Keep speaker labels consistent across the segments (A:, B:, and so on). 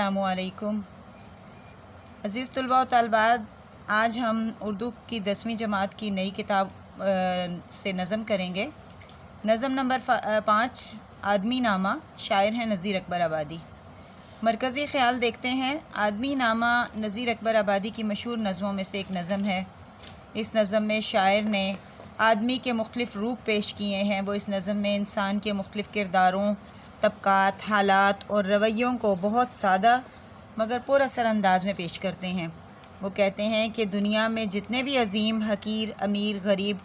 A: अस्सलामु अलैकुम। अज़ीज़ तलबा व तालिबात, आज हम उर्दू की 10वीं जमात की नई किताब से नज़म करेंगे। नज़म नंबर 5, आदमी नामा। शायर हैं नज़ीर अकबर आबादी। मरकज़ी ख़्याल देखते हैं। आदमी नामा नज़ीर अकबर आबादी की मशहूर नज़मों में से एक नज़म है। इस नज़म में शायर ने आदमी के मुख्तलिफ़ रूप पेश किए हैं। वो इस नज़म में इंसान के मुख्तलिफ़ किरदारों, तबक़ात, हालात और रवैयों को बहुत सादा मगर पुरअसर अंदाज में पेश करते हैं। वो कहते हैं कि दुनिया में जितने भी अजीम, हकीर, अमीर, गरीब,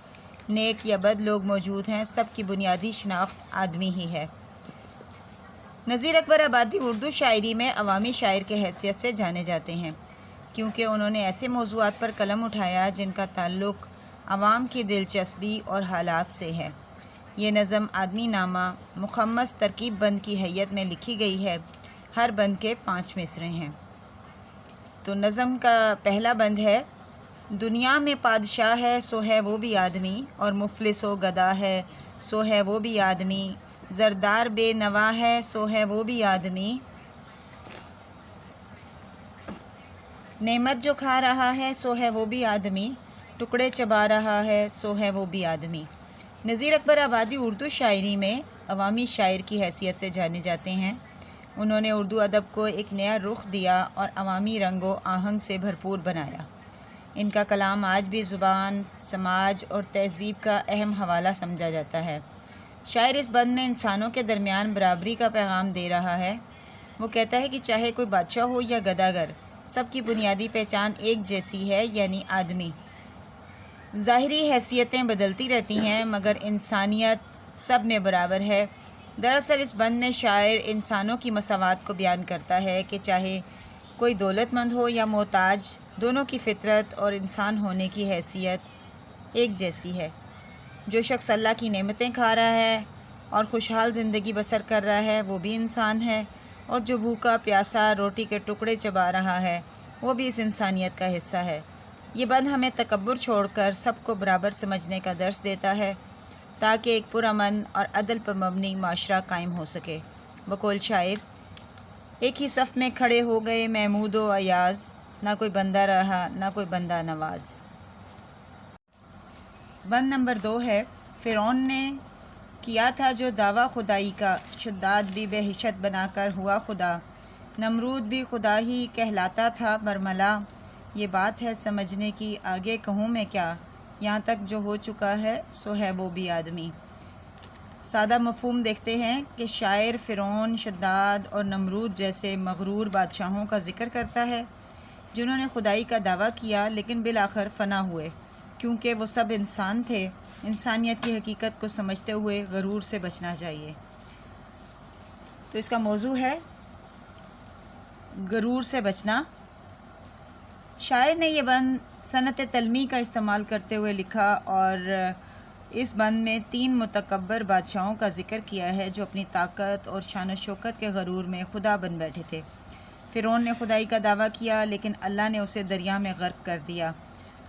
A: नेक या बद लोग मौजूद हैं, सब की बुनियादी शनाख्त आदमी ही है। नज़ीर अकबर आबादी उर्दू शायरी में अवामी शायर के हैसियत से जाने जाते हैं, क्योंकि उन्होंने ऐसे मौज़ूआत पर कलम उठाया जिनका ताल्लुक़ आवाम की दिलचस्पी और हालात से है। ये नज़म आदमी नामा मुखम्मस तरकीब बंद की हैयत में लिखी गई है। हर बंद के 5 मिसरे हैं। तो नज़म का पहला बंद है। दुनिया में पादशाह है सो है वो भी आदमी, और मुफलिस व गदा है सो है वो भी आदमी, ज़रदार बेनवा है सो है वो भी आदमी, नेमत जो खा रहा है सो है वो भी आदमी, टुकड़े चबा रहा है सो है वो भी आदमी। नज़ीर अकबर आबादी उर्दू शायरी में अवामी शायर की हैसियत से जाने जाते हैं। उन्होंने उर्दू अदब को एक नया रुख दिया और अवामी रंगो आहंग से भरपूर बनाया। इनका कलाम आज भी ज़ुबान, समाज और तहज़ीब का अहम हवाला समझा जाता है। शायर इस बंद में इंसानों के दरमियान बराबरी का पैगाम दे रहा है। वो कहता है कि चाहे कोई बादशाह हो या गदागर, सबकी बुनियादी पहचान एक जैसी है, यानी आदमी। ज़ाहिरी हैसियतें बदलती रहती हैं मगर इंसानियत सब में बराबर है। दरअसल इस बंद में शायर इंसानों की मसावात को बयान करता है कि चाहे कोई दौलतमंद हो या मोहताज, दोनों की फ़ितरत और इंसान होने की हैसियत एक जैसी है। जो शख्स अल्लाह की नेमतें खा रहा है और खुशहाल ज़िंदगी बसर कर रहा है, वो भी इंसान है, और जो भूखा प्यासा रोटी के टुकड़े चबा रहा है, वो भी इस इंसानियत का हिस्सा है। ये बंद हमें तकब्बुर छोड़कर सबको बराबर समझने का दर्स देता है, ताकि एक पुरअमन और अदल पर मबनी माशरा कायम हो सके। बकौल शायर, एक ही सफ़ में खड़े हो गए महमूद व अयाज़, ना कोई बंदा रहा ना कोई बंदा नवाज। बंद नंबर 2 है। फ़िरौन ने किया था जो दावा खुदाई का, शुद्दाद भी बेहिशत बनाकर हुआ खुदा, नमरूद भी खुदा ही कहलाता था बरमला, ये बात है समझने की आगे कहूँ मैं क्या, यहाँ तक जो हो चुका है सो है वो भी आदमी। सादा मफ़हूम देखते हैं कि शायर फ़िरौन, शद्दाद और नमरूद जैसे मगरूर बादशाहों का ज़िक्र करता है, जिन्होंने खुदाई का दावा किया लेकिन बिलाखिर फ़ना हुए, क्योंकि वो सब इंसान थे। इंसानियत की हकीकत को समझते हुए गरूर से बचना चाहिए। तो इसका मौजू है गरूर से बचना। शायर ने यह बंद सनत तलमी का इस्तेमाल करते हुए लिखा और इस बंद में 3 मुतकब्बर बादशाहों का ज़िक्र किया है जो अपनी ताकत और शान शौकत के गरूर में खुदा बन बैठे थे। फ़िरौन ने खुदाई का दावा किया लेकिन अल्लाह ने उसे दरिया में गर्क कर दिया।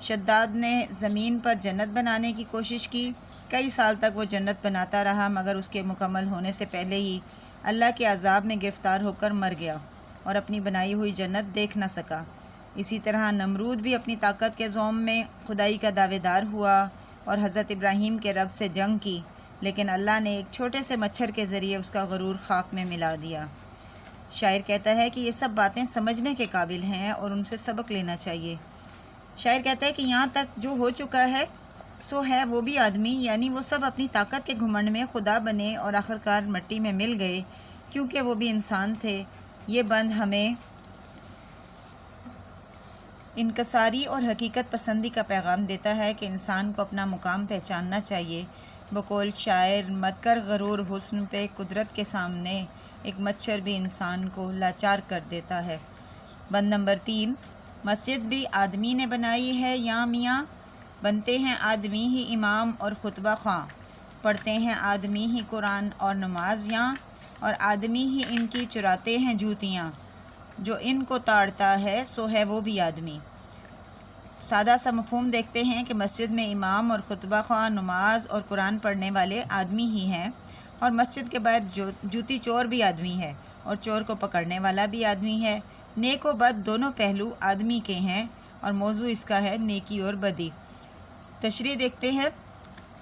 A: शद्दाद ने ज़मीन पर जन्नत बनाने की कोशिश की। कई साल तक वो जन्नत बनाता रहा मगर उसके मुकम्मल होने से पहले ही अल्लाह के अज़ाब में गिरफ़्तार होकर मर गया और अपनी बनाई हुई जन्नत देख न सका। इसी तरह नमरूद भी अपनी ताकत के ज़ोम में खुदाई का दावेदार हुआ और हज़रत इब्राहीम के रब से जंग की, लेकिन अल्लाह ने एक छोटे से मच्छर के ज़रिए उसका गरूर खाक में मिला दिया। शायर कहता है कि ये सब बातें समझने के काबिल हैं और उनसे सबक लेना चाहिए। शायर कहता है कि यहाँ तक जो हो चुका है सो है वो भी आदमी, यानी वो सब अपनी ताकत के घुमंड में खुदा बने और आखिरकार मिट्टी में मिल गए, क्योंकि वो भी इंसान थे। ये बंद हमें इनकसारी और हकीकत पसंदी का पैगाम देता है कि इंसान को अपना मुकाम पहचानना चाहिए। बकौल शायर, मत कर गरूर हुस्न पे, कुदरत के सामने एक मच्छर भी इंसान को लाचार कर देता है। बंद नंबर 3, मस्जिद भी आदमी ने बनाई है या मियाँ, बनते हैं आदमी ही इमाम और खुतबा ख़्वां, पढ़ते हैं आदमी ही कुरान और नमाज यहाँ, और आदमी ही इनकी चुराते हैं जूतियाँ, जो इनको ताड़ता है सो है वो भी आदमी। सादा सा मफ़हूम देखते हैं कि मस्जिद में इमाम और खुतबा ख़्वां, नमाज और कुरान पढ़ने वाले आदमी ही हैं, और मस्जिद के बाद जूती चोर भी आदमी है, اور چور کو پکڑنے والا بھی آدمی ہے۔ نیک و بد دونوں پہلو آدمی کے ہیں اور موضوع اس کا ہے نیکی اور بدی۔ تشریح دیکھتے ہیں۔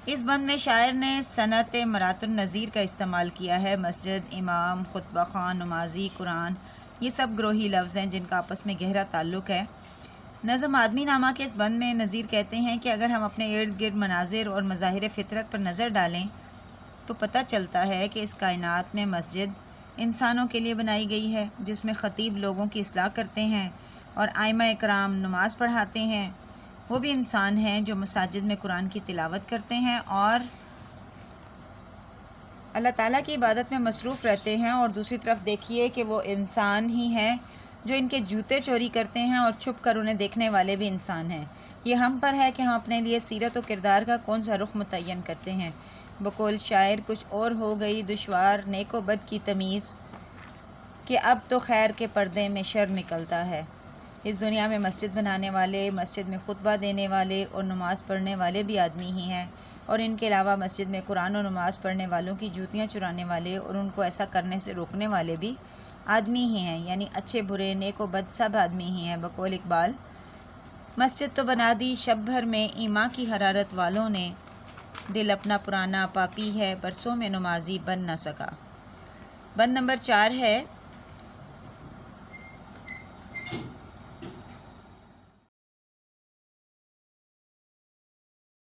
A: اس بند میں شاعر نے صنعت مرات النظیر کا استعمال کیا ہے۔ مسجد، امام، خطبہ خوان، نمازی، قرآن، یہ سب گروہی لفظ ہیں جن کا آپس میں گہرا تعلق ہے۔ نظم آدمی نامہ کے اس بند میں نظیر کہتے ہیں کہ اگر ہم اپنے ارد گرد مناظر اور مظاہر فطرت پر نظر ڈالیں تو پتہ چلتا ہے کہ اس کائنات میں مسجد انسانوں کے لیے بنائی گئی ہے، جس میں خطیب لوگوں کی اصلاح کرتے ہیں اور ائمہ اکرام نماز پڑھاتے ہیں۔ وہ بھی انسان ہیں جو مساجد میں قرآن کی تلاوت کرتے ہیں اور اللہ تعالیٰ کی عبادت میں مصروف رہتے ہیں، اور دوسری طرف دیکھیے کہ وہ انسان ہی ہیں جو ان کے جوتے چوری کرتے ہیں اور چھپ کر انہیں دیکھنے والے بھی انسان ہیں۔ یہ ہم پر ہے کہ ہم اپنے لیے سیرت و کردار کا کون سا رخ متعین کرتے ہیں۔ بقول شاعر کچھ اور ہو گئی دشوار نیک و بد کی تمیز، کہ اب تو خیر کے پردے میں شر نکلتا ہے۔ اس دنیا میں مسجد بنانے والے، مسجد میں خطبہ دینے والے اور نماز پڑھنے والے بھی آدمی ہی ہیں، اور ان کے علاوہ مسجد میں قرآن و نماز پڑھنے والوں کی جوتیاں چرانے والے اور ان کو ایسا کرنے سے روکنے والے بھی آدمی ہی ہیں، یعنی اچھے برے نیک و بد سب آدمی ہی ہیں۔ بقول اقبال، مسجد تو بنا دی شب بھر میں ایماں کی حرارت والوں نے، دل اپنا پرانا پاپی ہے برسوں میں نمازی بن نہ سکا۔ بند نمبر 4 ہے